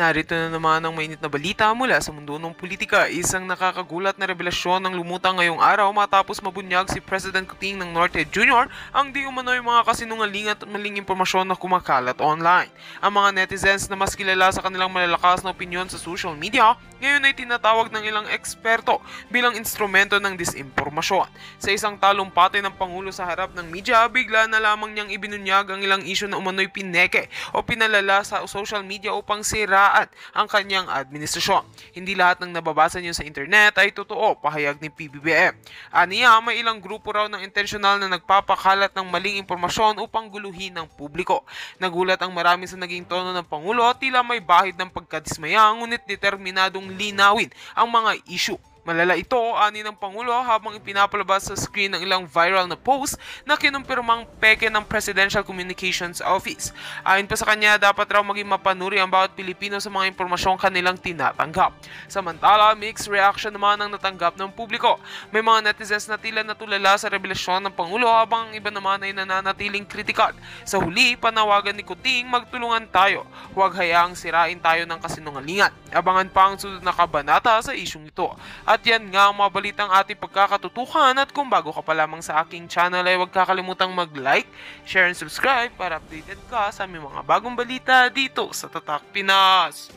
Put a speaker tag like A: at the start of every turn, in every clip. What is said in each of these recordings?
A: Narito na naman ang mainit na balita mula sa mundo ng politika. Isang nakakagulat na revelasyon ng lumutang ngayong araw matapos mabunyag si President Kuting ng Norte Jr. ang di umano'y mga kasinungaling at maling impormasyon na kumakalat online. Ang mga netizens na mas kilala sa kanilang malalakas na opinyon sa social media, ngayon ay tinatawag ng ilang eksperto bilang instrumento ng disinformasyon. Sa isang talumpati ng Pangulo sa harap ng media, bigla na lamang niyang ibinunyag ang ilang isyu na umano'y pineke o pinalala sa social media upang siraan ang kanyang administrasyon. Hindi lahat ng nababasa niyo sa internet ay totoo, pahayag ni PBBM. Aniya, may ilang grupo raw ng intensyonal na nagpapakalat ng maling impormasyon upang guluhin ng publiko. Nagulat ang marami sa naging tono ng Pangulo at tila may bahid ng pagkadismaya ngunit determinadong linawin ang mga issue. Malala ito, ani ng Pangulo habang ipinapalabas sa screen ng ilang viral na post na kinumpirmang peke ng Presidential Communications Office. Ayon pa sa kanya, dapat raw maging mapanuri ang bawat Pilipino sa mga impormasyong kanilang tinatanggap. Samantala, mixed reaction naman ang natanggap ng publiko. May mga netizens na tila natulala sa revelasyon ng Pangulo habang ang iba naman ay nananatiling kritikal. Sa huli, panawagan ni Kuting, magtulungan tayo. Huwag hayaang sirain tayo ng kasinungalingan. Abangan pa ang sunod na kabanata sa isyong ito. At yan nga ang mga balitang ating pagkakatutukan at kung bago ka pa lamang sa aking channel ay huwag kakalimutang mag-like, share and subscribe para updated ka sa aming mga bagong balita dito sa Tatak Pinas.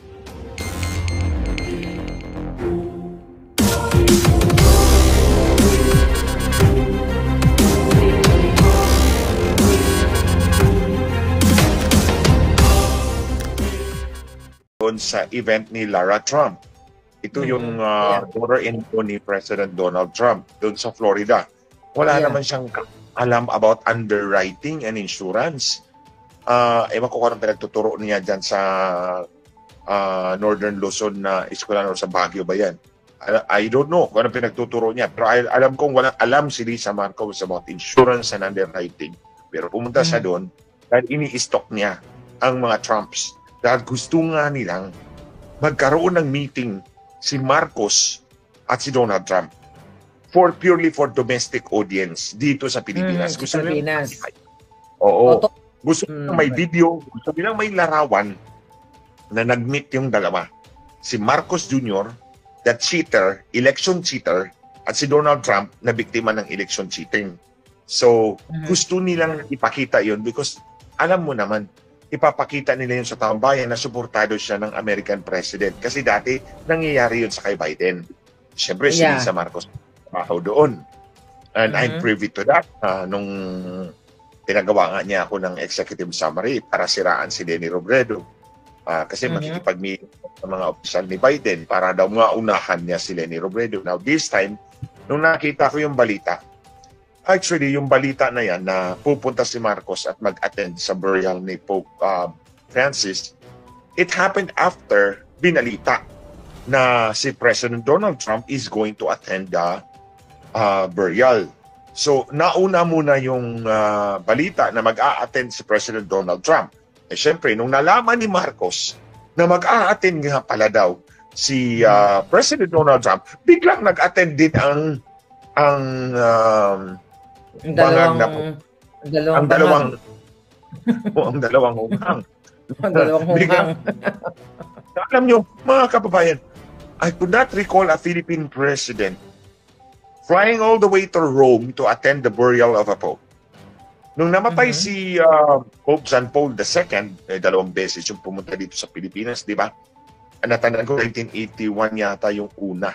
B: Sa event ni Lara Trump. Ito yung daughter-in-law ni President Donald Trump doon sa Florida. Wala naman siyang alam about underwriting and insurance. Ewan ko kung anong pinagtuturo niya dyan sa Northern Luzon na eskwela sa Baguio ba yan? I don't know kung anong pinagtuturo niya. Pero alam kong walang alam si Lisa Marcos about insurance and underwriting. Pero pumunta siya doon dahil ini-stock niya ang mga Trumps. Dahil gusto nga nilang magkaroon ng meeting si Marcos at si Donald Trump purely for domestic audience dito sa Pilipinas. Gusto nilang gusto nilang may video, gusto nilang may larawan na nag-meet yung dalawa. Si Marcos Jr., that cheater, election cheater, at si Donald Trump na biktima ng election cheating. So, gusto nilang ipakita yun because alam mo naman, ipapakita nila yun sa taong bayan na suportado siya ng American President. Kasi dati, nangyayari yun sa kay Biden. Siyempre, si Lisa Marcos trabaho doon. And I'm privy to that. Nung tinagawa nga niya ako ng executive summary para siraan si Leni Robredo. Kasi makikipag-meet sa mga opisyal ni Biden para daw maunahan niya si Leni Robredo. Now, this time, nung nakita ko yung balita, actually, yung balita na yan na pupunta si Marcos at mag-attend sa burial ni Pope Francis, it happened after binalita na si President Donald Trump is going to attend the burial. So, nauna muna yung balita na mag-a-attend si President Donald Trump. Eh, syempre, nung nalaman ni Marcos na mag-a-attend nga pala daw si President Donald Trump, biglang nag-attend din ang dalawang hunghang. Alam nyo, mga kababayan, I could not recall a Philippine president flying all the way to Rome to attend the burial of a pope. Nung namatay si Pope John Paul II, dalawang beses yung pumunta dito sa Pilipinas, di ba? Natandaan ko, 1981 yata yung una.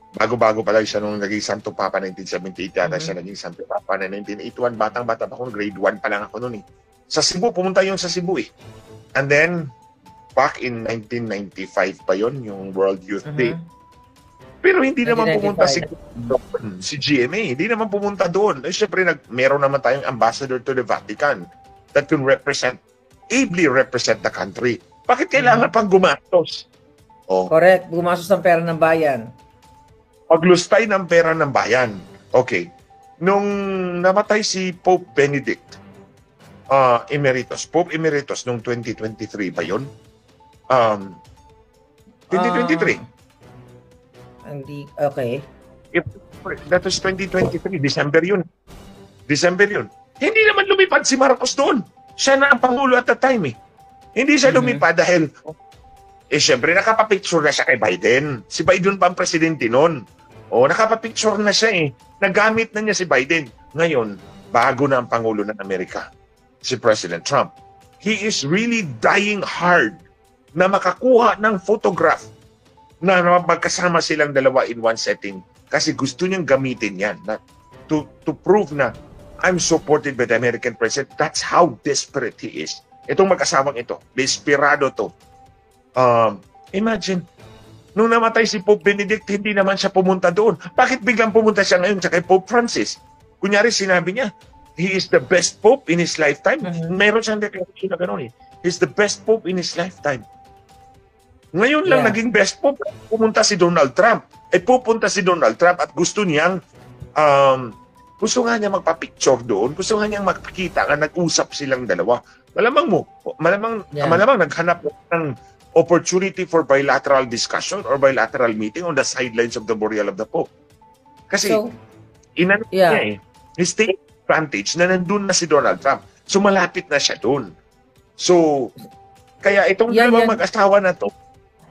B: Bago-bago pa lang siya nung naging Santo Papa 1978 yata siya naging Santo Papa na 1981. Batang-bata pa ako, grade 1 pa lang ako noon eh. Sa Cebu, pumunta yun sa Cebu eh. And then, back in 1995 pa yun, yung World Youth Day. Pero hindi naman pumunta si GMA. Hindi naman pumunta doon. Eh, syempre, meron naman tayong ambassador to the Vatican that can ably represent the country. Bakit kailangan pang gumastos?
C: Correct. Gumastos ng pera ng bayan.
B: Paglustay ng pera ng bayan. Okay. Nung namatay si Pope Benedict Emeritus, Pope Emeritus nung 2023 ba yun? 2023.
C: Okay.
B: That was 2023. December yun. Hindi naman lumipad si Marcos doon. Siya na ang Pangulo at the time eh. Hindi siya lumipad dahil Syempre, nakapapicture na siya kay Biden. Si Biden pa ang presidente noon. Nakapapicture na siya eh. Nagamit na niya si Biden. Ngayon, bago na ang Pangulo ng Amerika, si President Trump. He is really dying hard na makakuha ng photograph na magkasama silang dalawa in one setting kasi gusto niyang gamitin yan to prove na I'm supported by the American president. That's how desperate he is. Itong mag-asawang ito, desperado to. Imagine, nung namatay si Pope Benedict, hindi naman siya pumunta doon. Bakit biglang pumunta siya ngayon sa kay Pope Francis? Kunyari, sinabi niya, he is the best Pope in his lifetime. Meron siyang declaration na gano'n eh. He's the best Pope in his lifetime. Ngayon lang naging best Pope, pumunta si Donald Trump. Pupunta si Donald Trump at gusto niyang, gusto nga niya magpa-picture doon, gusto nga niyang magpakita nga nag-usap silang dalawa. Malamang naghanap ng opportunity for bilateral discussion or bilateral meeting on the sidelines of the burial of the Pope. Kasi, niya eh, he's taking advantage na nandun na si Donald Trump. So, malapit na siya doon. So, kaya itong dalawang mag-asawa na to,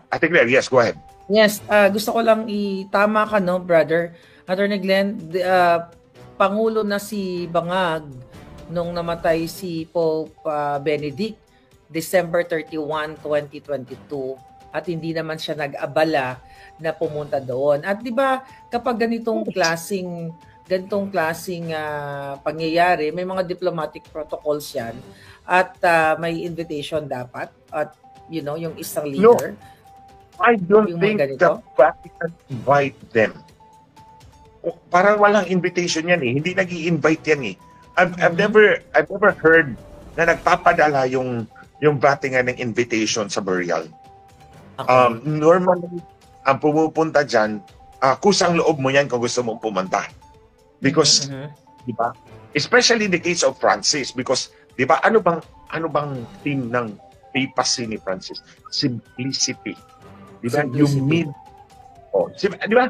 B: Ate Claire, yes, go ahead.
C: Yes, gusto ko lang itama ka, no, brother. Attorney Glenn, Pangulo na si Bangag nung namatay si Pope Benedict, December 31, 2022, at hindi naman siya nag-abala na pumunta doon. At 'di ba, kapag ganitong klasing pangyayari, may mga diplomatic protocols 'yan at may invitation dapat at yung isang leader.
B: No, I don't think the Vatican invite them. Parang walang invitation yan eh. Hindi nag-i-invite yan eh. I've never heard na nagpapadala yung Vatican ng invitation sa burial. Okay. Normally, ang pumupunta dyan, kusang loob mo yan kung gusto mong pumunta. Because, di ba? Especially in the case of Francis, because, di ba, ano bang theme ng papacy ni Francis? Simplicity. Di ba? Yung di ba?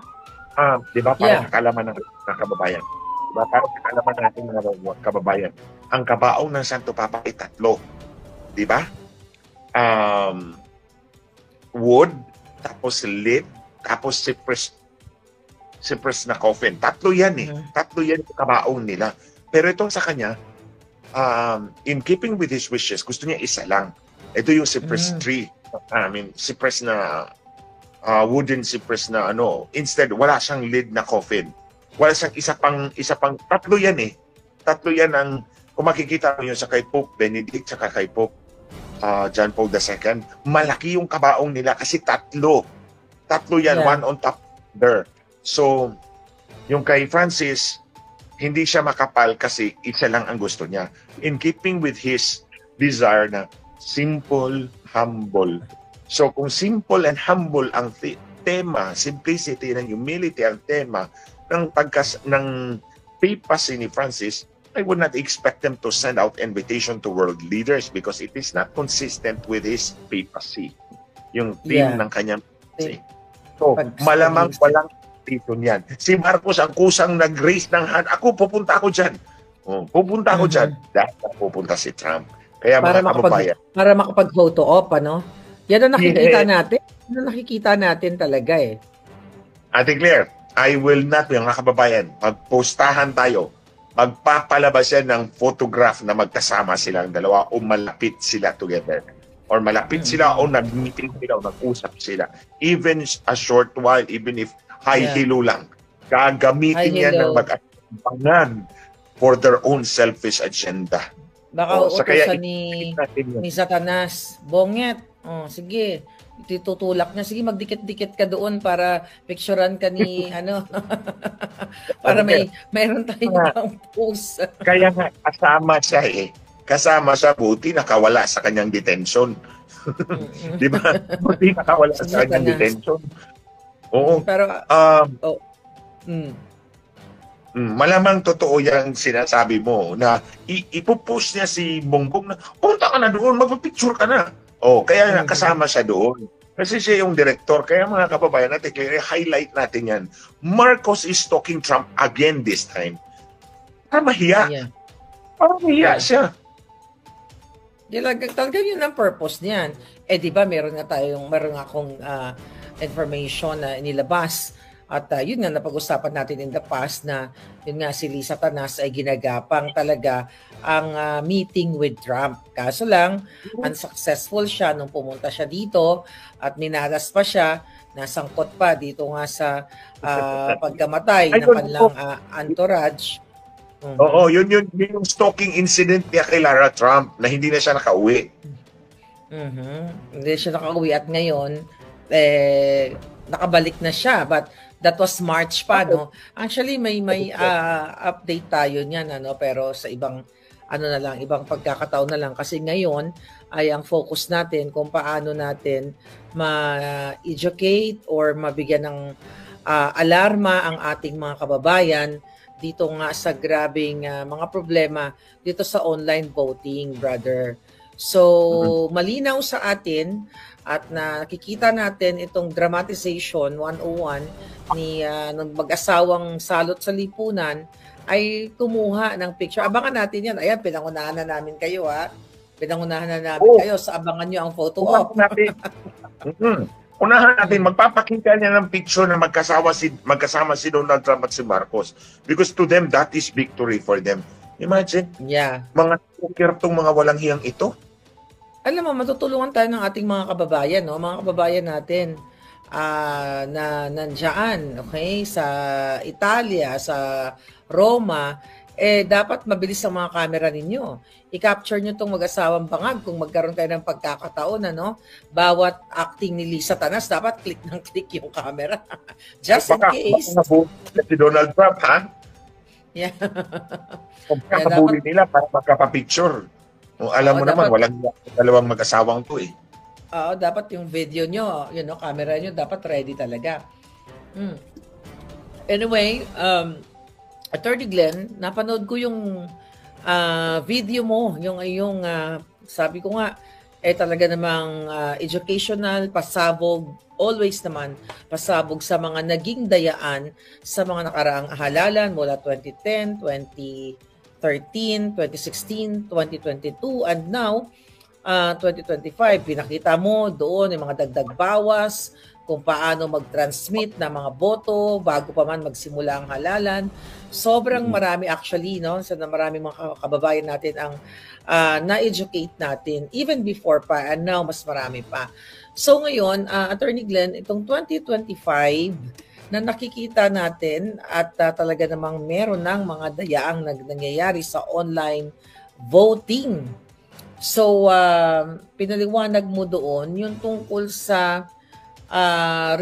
B: Di ba? Para kakalaman ng kababayan. Di ba? Para kakalaman natin ng kababayan. Ang kabaong ng Santo Papa ay 3. Di ba? Wood, tapos lead, tapos cypress na coffin. 3 yan eh. 3 yan yung kabaong nila. Pero itong sa kanya, in keeping with his wishes, gusto niya isa lang. Ito yung cypress tree. Cypress na wooden cypress na instead wala siyang lid na coffin. Wala siyang isa pang 3 yan eh. 3 yan ang kung makikita mo yun sa kay Pope Benedict sa kay Pope John Paul II, malaki yung kabaong nila kasi 3 yan, one on top there. So yung kay Francis hindi siya makapal kasi isa lang ang gusto niya. In keeping with his desire na simple, humble. So kung simple and humble ang tema, simplicity and humility ang tema ng papacy ni Francis, I would not expect them to send out invitation to world leaders because it is not consistent with his papacy. Yung theme ng kanyang papacy. So malamang walang invitation yan. Si Marcos ang kusang nag-raise ng hand. Pupunta ako dyan. Pupunta ako dyan. Dahil pupunta si Trump. Kaya para
C: makapag-photo op, Yan ang nakikita natin. Yan ang nakikita natin talaga eh.
B: Ate Claire, I will not, yung mga kababayan, magpostahan tayo. Magpapalabas yan ng photograph na magkasama silang dalawa o malapit sila together. Or malapit sila o nag-meeting sila o nag-usap sila. Even a short while, even if high-hilo lang. Gagamitin yan ng mag-apangan for their own selfish agenda.
C: Baka utosan ni Satanas. Bonget. Sige. Itutulak niya. Sige, magdikit-dikit ka doon para picturean ka ni para mayroon tayong post.
B: Kaya nga, kasama siya buti nakawala sa kanyang detention. Di ba? Buti nakawala sa kanyang detention. Oo.
C: Pero,
B: malamang totoo yung sinasabi mo na ipopost niya si Bongbong na punta ka na doon, magpapicture ka na. Kaya kasama siya doon. Kasi siya yung director. Kaya mga kababayan natin, highlight natin yan. Marcos is talking Trump again this time. Para mahiya. Para mahiya siya.
C: Talaga yun ang purpose niyan. Eh, di ba, meron nga akong information na inilabas. At yun nga, napag-usapan natin in the past na yun nga, si Lisa Tanas ay ginagapang talaga ang meeting with Trump. Kaso lang, unsuccessful siya nung pumunta siya dito at minalas pa siya, nasangkot pa dito nga sa pagkamatay ng kanilang entourage.
B: Oo, yun yung stalking incident niya kay Lara Trump na hindi na siya nakauwi.
C: Hindi siya nakauwi at ngayon nakabalik na siya, but that was March pa, no? Actually may update tayo niyan, pero sa ibang ibang pagkakataon na lang, kasi ngayon ay ang focus natin kung paano natin ma-educate or mabigyan ng alarma ang ating mga kababayan dito nga sa grabing mga problema dito sa online voting, brother. So, malinaw sa atin at nakikita natin itong dramatization 101 ni ng mag-asawang salot sa lipunan ay kumuha ng picture. Abangan natin yan. Ayan, pinangunahan na namin kayo, ha? Pinangunahan na namin kayo. So, abangan nyo ang photo op.
B: Unahan natin, magpapakita niya ng picture na magkasama si Donald Trump at si Marcos. Because to them, that is victory for them. Imagine, mga poker tong mga walang hiyang ito.
C: Alam mo, matutulungan tayo ng ating mga kababayan, no? Mga kababayan natin na nandiyan, okay? Sa Italia, sa Roma, dapat mabilis ang mga camera ninyo. I-capture nyo itong mag-asawang bangag kung magkaroon kayo ng pagkakataon, bawat acting ni Lisa Tanas, dapat click ng click yung camera. Just in case.
B: Baka si Donald Trump, ha?
C: Yeah.
B: Pagkakabuli nila para magkapapicture. Alam mo naman, walang dalawang mag-asawang to,
C: Oo, dapat yung video nyo, camera nyo, dapat ready talaga. Anyway, Attorney Glenn, napanood ko yung video mo, yung sabi ko nga, talaga namang educational, pasabog, always naman pasabog sa mga naging dayaan sa mga nakaraang halalan mula 2010, 2013, 2016, 2022, and now, 2025. Pinakita mo doon yung mga dagdag bawas, kung paano mag-transmit ng mga boto bago pa man magsimula ang halalan. Sobrang marami actually, so na maraming mga kababayan natin ang na-educate natin even before pa, and now mas marami pa. So ngayon, Attorney Glenn, itong 2025 na nakikita natin at talaga namang meron ng mga dayaang nangyayari sa online voting. So, pinaliwanag mo doon yung tungkol sa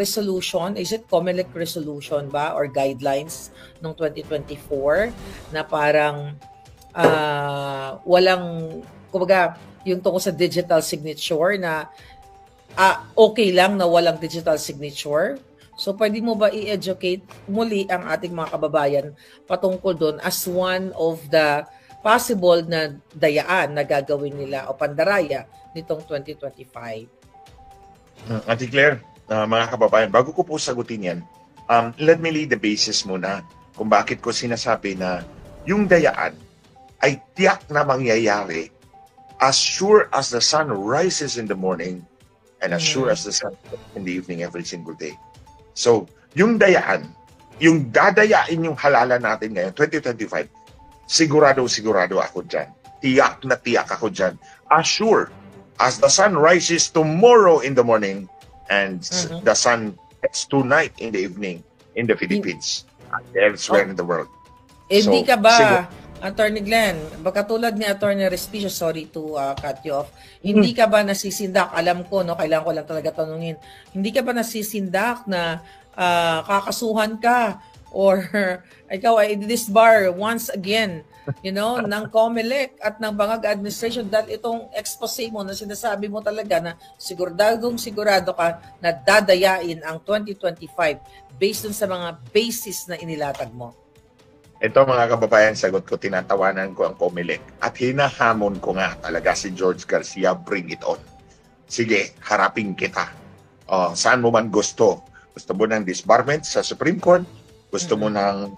C: resolution, is it COMELEC resolution ba or guidelines ng 2024 na parang walang, kumbaga, yung tungkol sa digital signature na okay lang na walang digital signature. So, pwede mo ba i-educate muli ang ating mga kababayan patungkol doon as one of the possible na dayaan na gagawin nila o pandaraya nitong 2025?
B: Ate Claire, mga kababayan, bago ko po sagutin yan, let me lay the basis muna kung bakit ko sinasabi na yung dayaan ay tiyak na mangyayari as sure as the sun rises in the morning and as sure as the sun sets in the evening every single day. So, yung dayaan, yung dadayain yung halalan natin ngayon, 2025, sigurado ako dyan. Tiyak na tiyak ako dyan. As sure as the sun rises tomorrow in the morning and the sun sets tonight in the evening in the Philippines and elsewhere in the world.
C: Hindi ka ba, Attorney Glenn, katulad ni Attorney Respicio, sorry to cut you off, hindi ka ba nasisindak, alam ko, kailangan ko lang talaga tanungin, hindi ka ba nasisindak na kakasuhan ka or ikaw ay disbar once again, ng COMELEC at ng Bangag Administration dahil itong expose mo na sinasabi mo talaga na sigurado ka na dadayain ang 2025 based on sa mga basis na inilatag mo?
B: Ito mga kababayan, sagot ko, tinatawanan ko ang COMELEC at hinahamon ko nga talaga si George Garcia, bring it on. Sige, harapin kita. Saan mo man gusto. Gusto mo ng disbarment sa Supreme Court? Gusto mo ng,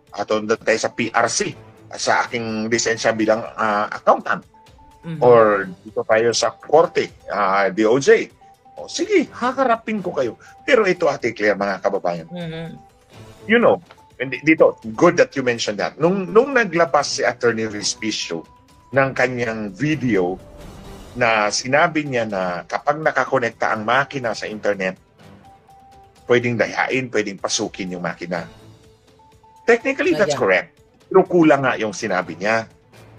B: ato tayo sa PRC, sa aking lisensya bilang accountant. or dito tayo sa korte, DOJ. O sige, haharapin ko kayo. Pero ito, Ate Claire, mga kababayan, you know, dito, good that you mentioned that. Nung naglabas si Attorney Respicio ng kanyang video na sinabi niya na kapag nakakonekta ang makina sa internet, pwedeng dayain, pwedeng pasukin yung makina. Technically, that's correct. Pero kulang nga yung sinabi niya.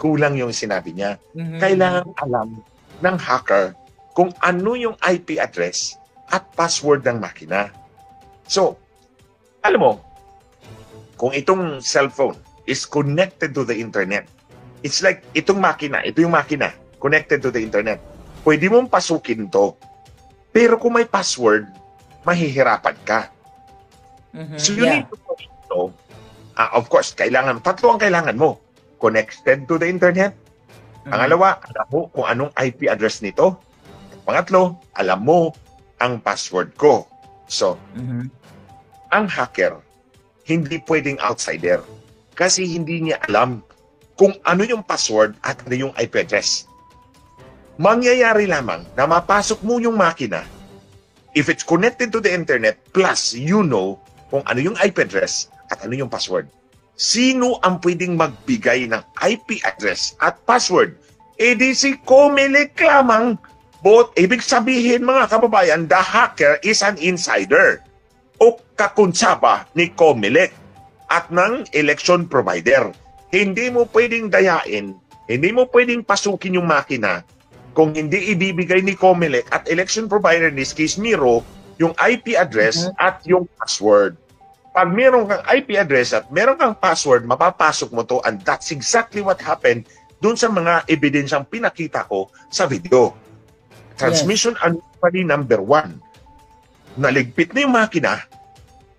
B: Kulang yung sinabi niya. Kailangan alam ng hacker kung ano yung IP address at password ng makina. So, alam mo, kung itong cellphone is connected to the internet, it's like itong makina, ito yung makina, connected to the internet. Pwede mong pasukin to. Pero kung may password, mahihirapan ka. So you need to know, of course, tatlo ang kailangan mo. Connected to the internet. Pangalawa, alam mo kung anong IP address nito. Pangatlo, alam mo ang password ko. So, ang hacker, hindi pwedeng outsider kasi hindi niya alam kung ano yung password at ano yung IP address. Mangyayari lamang na mapasok mo yung makina if it's connected to the internet plus you know kung ano yung IP address at ano yung password. Sino ang pwedeng magbigay ng IP address at password? E di si Comelec lamang. But ibig sabihin mga kababayan, the hacker is an insider o kakunsaba ni Comelec at ng election provider. Hindi mo pwedeng dayain, hindi mo pwedeng pasukin yung makina kung hindi ibibigay ni Comelec at election provider, in this case Miro, yung IP address at yung password. Pag meron kang IP address at meron kang password, mapapasok mo to, and that's exactly what happened dun sa mga ebidensyang pinakita ko sa video. Transmission anomaly number 1. Naligpit na yung makina,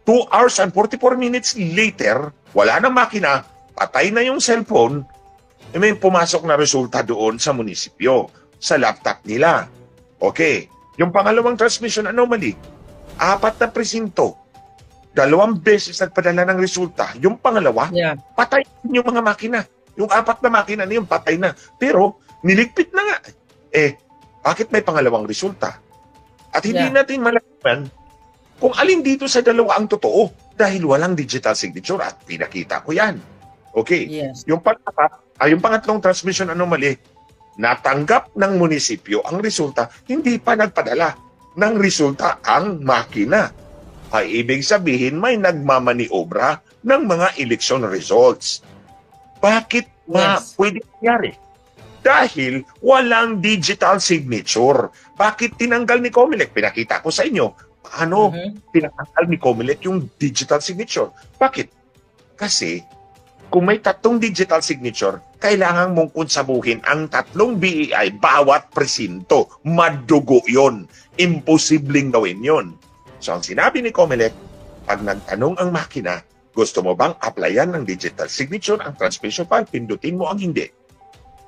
B: 2 hours and 44 minutes later, wala nang makina, patay na yung cellphone, may pumasok na resulta doon sa munisipyo, sa laptop nila. Okay, yung pangalawang transmission anomaly, 4 na presinto, 2 beses nagpadala ng resulta. Yung pangalawa, patay yung mga makina. Yung 4 na makina na yung patay na. Pero, niligpit na nga. Bakit may pangalawang resulta? At hindi natin malaman kung alin dito sa dalawa ang totoo dahil walang digital signature at pinakita ko yan. Okay. Yung pangatlong transmission anomaly, natanggap ng munisipyo ang resulta, hindi pa nagpadala ng resulta ang makina. Ay ibig sabihin may nagmamaniobra ng mga election results. Bakit pwede nangyari? Dahil walang digital signature. Bakit tinanggal ni Comelec? Pinakita ko sa inyo. Paano pinatanggal ni Comelec yung digital signature? Bakit? Kasi kung may 3 digital signature, kailangan mong konsabuhin ang 3 BEI bawat presinto. Madugo yon. Imposibleng gawin yon. So ang sinabi ni Comelec, pag nagtanong ang makina, gusto mo bang applyan ng digital signature ang transmission file? Pindutin mo ang hindi.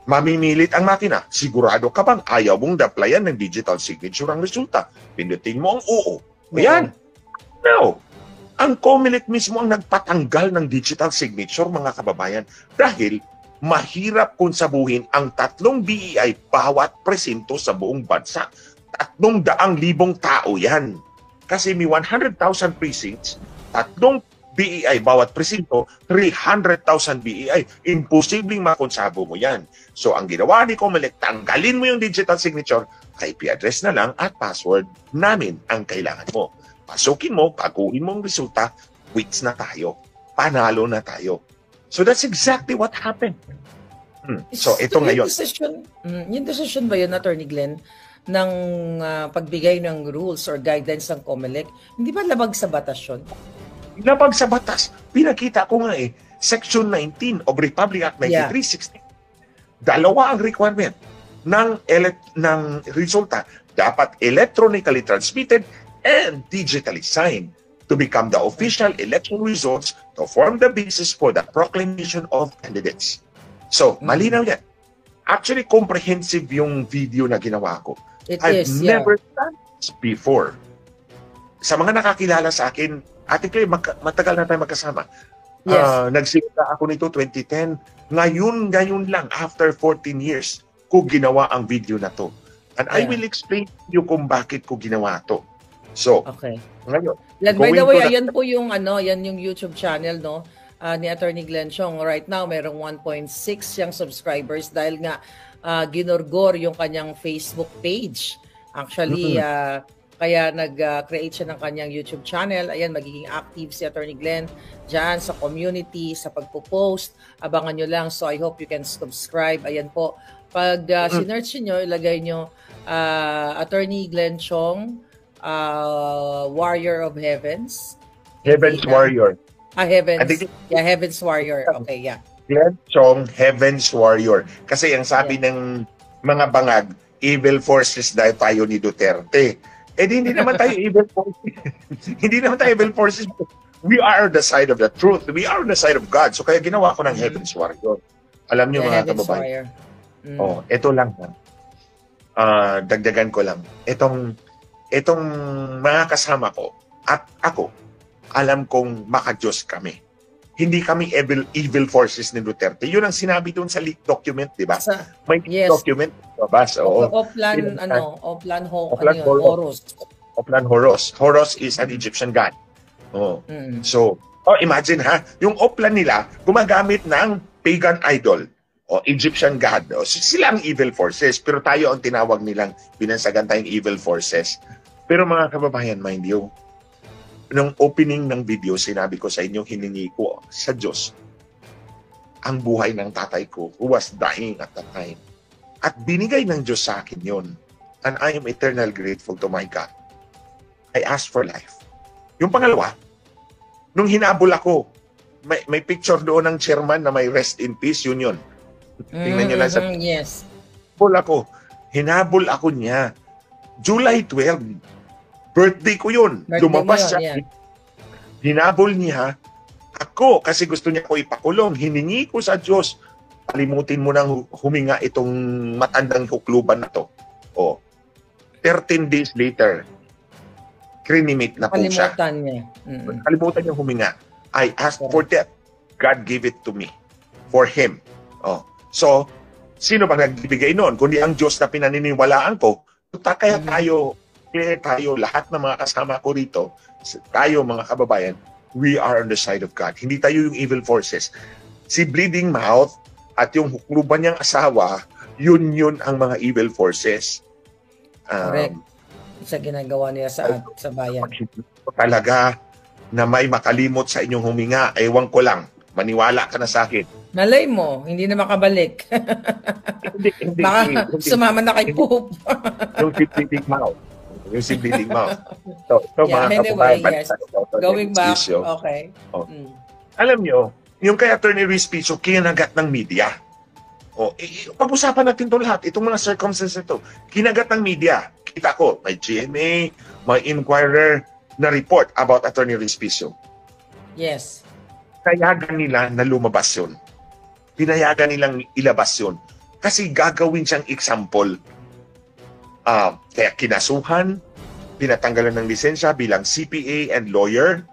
B: Mamimilit ang makina. Sigurado ka bang ayaw mong applyan ng digital signature ang resulta? Pindutin mo ang oo. Ayan. No. Ang Comelec mismo ang nagpatanggal ng digital signature, mga kababayan, dahil mahirap kung sabuhin ang 3 BEI bawat presinto sa buong bansa. 300,000 tao yan. Kasi may 100,000 precincts, 3 BEI bawat presinto, 300,000 BEI. Imposibleng makonsabo mo yan. So ang ginawa ni Comelec, tanggalin mo yung digital signature, IP address na lang at password namin ang kailangan mo. Pasukin mo, paguhin mo ang resulta, quits na tayo. Panalo na tayo. So that's exactly what happened. So ito ngayon.
C: Yung decision ba yun, Attorney Glenn, ng pagbigay ng rules or guidelines ng Comelec, hindi ba labag sa batas yun?
B: Labag sa batas. Pinakita ko nga Section 19 of Republic Act 9360. Dalawa ang requirement ng resulta. Dapat electronically transmitted and digitally signed to become the official election results to form the basis for the proclamation of candidates. So, malinaw yan. Actually, comprehensive yung video na ginawa ko. I've never done this before. Sa mga nakakilala sa akin, Ate Clay, matagal na tayo magkasama. Nagsimula ako nito 2010. Ngayon lang, after 14 years, ko ginawa ang video na to. And I
C: Yeah.
B: will explain to you kung bakit ko ginawa to. So,
C: Okay.
B: ngayon,
C: By the
B: going
C: way,
B: to the-
C: ayan po yung yan yung YouTube channel ni Attorney Glenn Chong. Right now, merong 1.6 yung subscribers dahil nga ginorgor yung kanyang Facebook page. Actually, kaya nag-create siya ng kanyang YouTube channel. Ayan, magiging active si Attorney Glenn dyan sa community, sa pagpo-post. Abangan nyo lang. So, I hope you can subscribe. Ayan po. Pag sinearch nyo, ilagay nyo Attorney Glenn Chong, Warrior of Heavens.
B: Heaven's Warrior.
C: Heavens.
B: I think
C: Heavens Warrior. Okay, yeah.
B: Glenn Chong, Heaven's Warrior. Kasi ang sabi ng mga bangag, evil forces dahil tayo ni Duterte. Hindi naman tayo evil forces. Hindi naman tayo evil forces. We are the side of the truth. We are on the side of God. So kaya ginawa ko ng Heaven's Warrior. Alam niyo mga
C: Heavens
B: kababayan.
C: Warrior.
B: Ito lang. Dagdagan ko lang. Itong mga kasama ko at ako, alam kong maka-Diyos kami. Hindi kami evil forces ni Duterte. Yun ang sinabi doon sa leaked document, di ba? May leaked document. Babas,
C: Oplan
B: Horus. Oplan Horus. Horus is an Egyptian god. So, imagine yung Oplan nila, gumagamit ng pagan idol o Egyptian god. Sila ang evil forces, pero tayo ang tinawag nilang binansagan tayong evil forces. Pero mga kababayan, mind you, nung opening ng video, sinabi ko sa inyo, hiningi ko sa Diyos ang buhay ng tatay ko who was dying at that time. At binigay ng Diyos sa akin yun. And I am eternal grateful to my God. I asked for life. Yung pangalawa, nung hinabol ako, may picture doon ng chairman na may rest in peace, yun. Tingnan nyo lang sa
C: yes.
B: Hinabol ako niya. July 12, birthday ko yun. Lumabas siya. Hinabol niya ako kasi gusto niya ko ipakulong. Hiningi ko sa Diyos, palimutin mo nang huminga itong matandang hukluban na to. 13 days later, crinimate na po siya. Kalimutan niya huminga. I asked for death. God gave it to me. For him. So, sino ba nagbibigay noon? Kundi ang Diyos na pinaniniwalaan ko. Kaya tayo, lahat ng mga kasama ko rito, tayo mga kababayan, we are on the side of God. Hindi tayo yung evil forces. Si Bleeding Mouth at yung hukluban niyang asawa, yun ang mga evil forces.
C: Correct. Sa ginagawa niya sa bayan.
B: Talaga na may makalimot sa inyong huminga, ewan ko lang, maniwala ka na sa akin.
C: Malay mo, hindi na makabalik.
B: Hindi.
C: Baka sumama na kay Pope.
B: Yung Bleeding Mouth. Yung si Bleeding Mouth. So mga
C: anyway,
B: kababayan,
C: yes. Going back, okay.
B: Alam nyo, yung kay Attorney Respicio, kinagat ng media. Pag-usapan natin ito lahat, itong mga circumstances ito, kinagat ng media. Kita ko, may GMA, may Inquirer na report about Attorney Respicio.
C: Yes.
B: Pinayagan nila na lumabas yun. Pinayagan nilang ilabas yun. Kasi gagawin siyang example. Kaya kinasuhan, pinatanggalan ng lisensya bilang CPA and lawyer,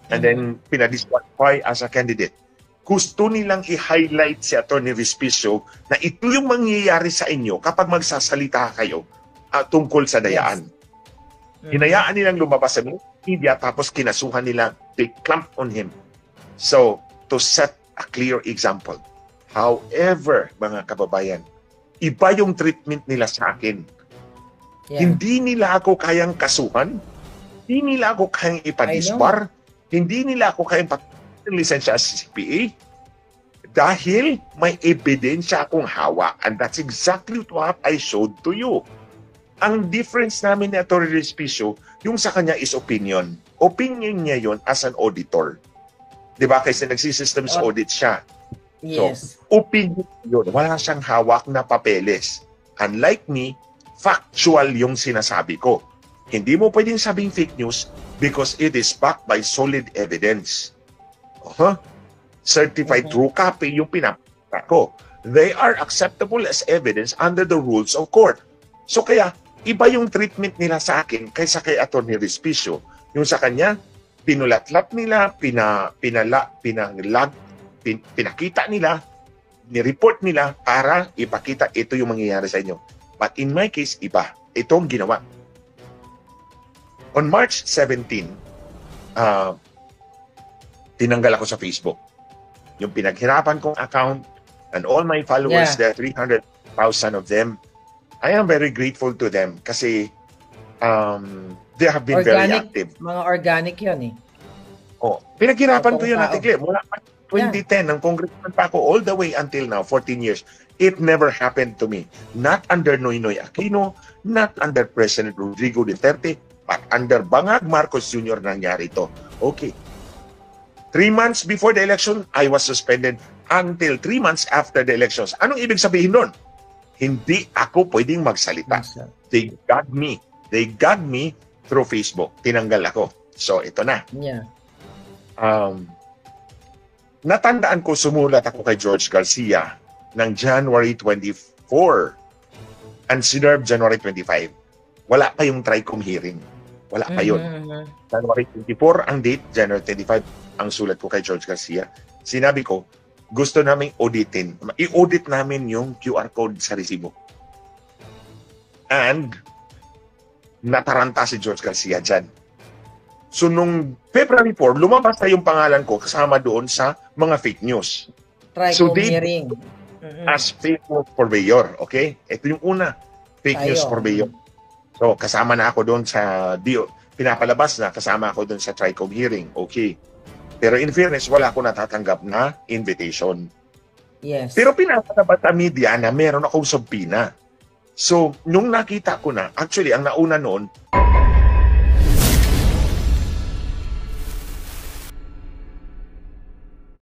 B: and then pinadisqualify as a candidate. Gusto nilang i-highlight si Attorney Respicio na ito yung mangyayari sa inyo kapag magsasalita kayo tungkol sa dayaan. Hinayaan nilang lumabas sa media tapos kinasuhan nila, they clamped on him. So, to set a clear example. However, mga kababayan, iba yung treatment nila sa akin. Hindi nila ako kayang kasuhan, hindi nila ako kayang ipadisbar, hindi nila ako kayang ng lisensya as CPA dahil may ebidensya akong hawak, and that's exactly what I showed to you. Ang difference namin ni Atty. Respicio, yung sa kanya is opinion. Opinion niya yon as an auditor. Diba? Kasi nagsisystems audit siya.
C: Yes.
B: So, opinion yun. Wala siyang hawak na papeles. Unlike me, factual yung sinasabi ko. Hindi mo pwedeng sabing fake news because it is backed by solid evidence. Certified true copy yung pinapakita ko. They are acceptable as evidence under the rules of court. So kaya, iba yung treatment nila sa akin kaysa kay Atty. Respicio. Yung sa kanya, pinulatlat nila, pinakita nila ni-report nila para ipakita ito yung mangyayari sa inyo. But in my case, iba. Ito ang ginawa. On March 17, tinanggal ako sa Facebook. Yung pinaghirapan kong account and all my followers, there 300,000 of them, I am very grateful to them kasi they have been very active.
C: Mga organic yun eh.
B: Oh, pinaghirapan ko yun,
C: Tao.
B: Ate Gle. Mula 2010, ng congressman pa ako, all the way until now, 14 years. It never happened to me. Not under Noynoy Aquino, not under President Rodrigo Duterte, but under Bangag Marcos Jr. nangyari ito. Okay. 3 months before the election, I was suspended until 3 months after the elections. Anong ibig sabihin nun? Hindi ako pwedeng magsalita. They gagged me. They gagged me through Facebook. Tinanggal ako. So, ito na.
C: Yeah.
B: Natandaan ko, sumulat ako kay George Garcia ng January 24 and sinerve January 25. Wala pa yung TRICOM hearing. Wala pa yun. January 24 ang date, January 25 ang sulat ko kay George Garcia. Sinabi ko, gusto naming auditin. I-audit namin yung QR code sa resibo. And nataranta si George Garcia dyan. So, nung February 4, lumabas na yung pangalan ko kasama doon sa mga fake news.
C: TRICOM hearing.
B: As fake news for mayor, okay? Ito yung una, fake news for mayor. So, kasama na ako doon sa, pinapalabas na, kasama ako doon sa TRICOM hearing, okay? Pero in fairness, wala ako natatanggap na invitation.
C: Yes.
B: Pero pinapalabas sa media na meron akong subpina. So, nung nakita ko na, actually, ang nauna noon,